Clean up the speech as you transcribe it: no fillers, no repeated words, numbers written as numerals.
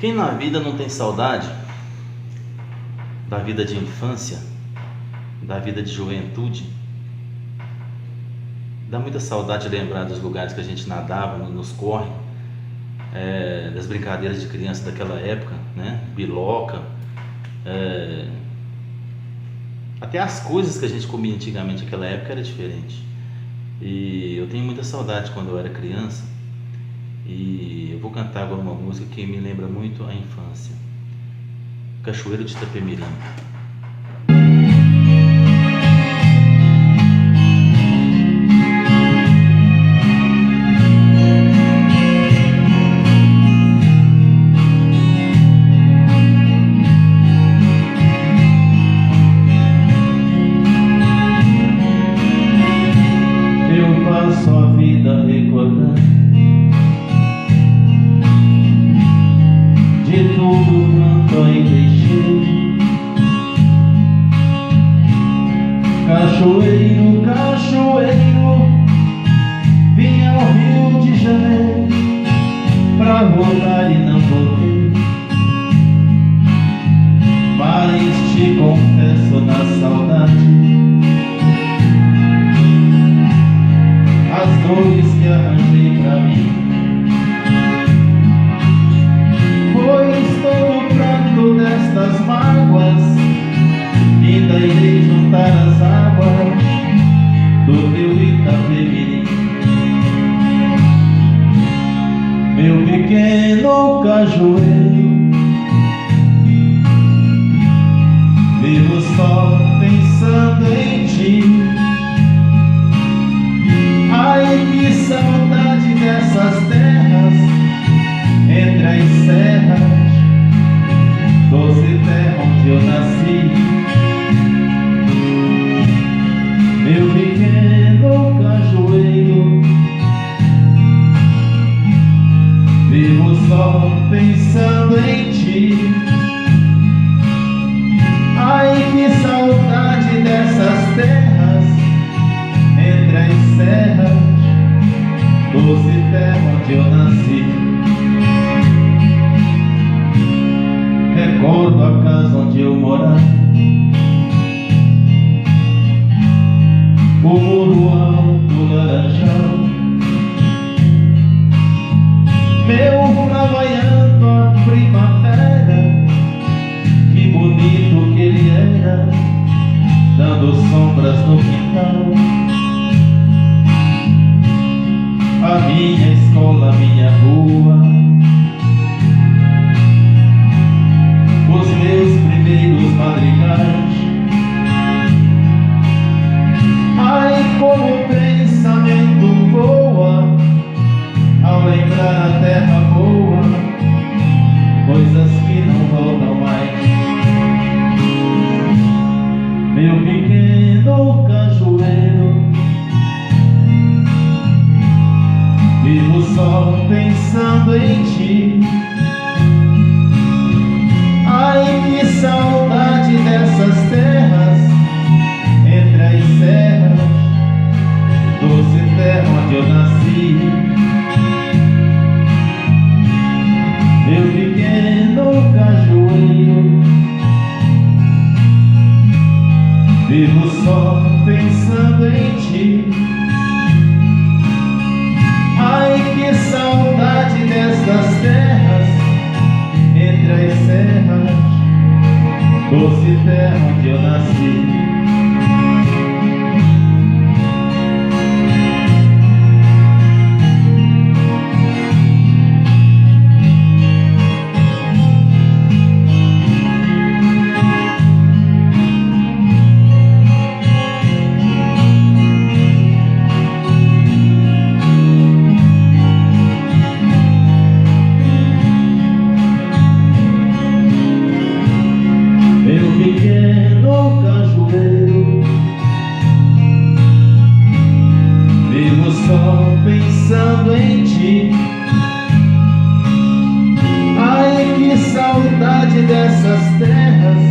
Quem na vida não tem saudade da vida de infância, da vida de juventude? Dá muita saudade de lembrar dos lugares que a gente nadava, nos córregos, das brincadeiras de criança daquela época, né? Biloca, até as coisas que a gente comia antigamente naquela época era diferente. E eu tenho muita saudade quando eu era criança. E eu vou cantar agora uma música que me lembra muito a infância. Cachoeiro de Itapemirim. Eu passo a vida recordando de tudo quanto aí deixei. Cachoeiro, cachoeiro, vim ao Rio de Janeiro pra voltar e não voltei. Mas te confesso na saudade as dores que arranjei pra mim. Destas mágoas, ainda irei juntar as águas do rio Itapemirim. Meu pequeno cajueiro, vivo só pensando em ti. Ai, que saudade dessas terras entre as serras, doce terra onde eu nasci. Meu pequeno cajueiro, vivo só pensando em ti. Ai, que saudade dessas terras entre as serras, doce terra onde eu nasci. Recordo a casa onde eu morava, o muro alto laranjal, meu havaiano a primavera, que bonito que ele era, dando sombras no quintal. A minha escola, a minha rua, os meus primeiros madrigais. Ai, como o pensamento voa ao lembrar a terra boa, coisas que não voltam mais. Meu pequeno cajueiro, vivo só pensando em ti. Ai, que saudade dessas terras entre as serras, doce terra onde eu nasci. Meu pequeno cajueiro, vivo só pensando em ti. Ai, que saudade dessas terras entre as serras, doce terra onde eu nasci. Pequeno cajueiro, vivo só pensando em ti. Ai, que saudade dessas terras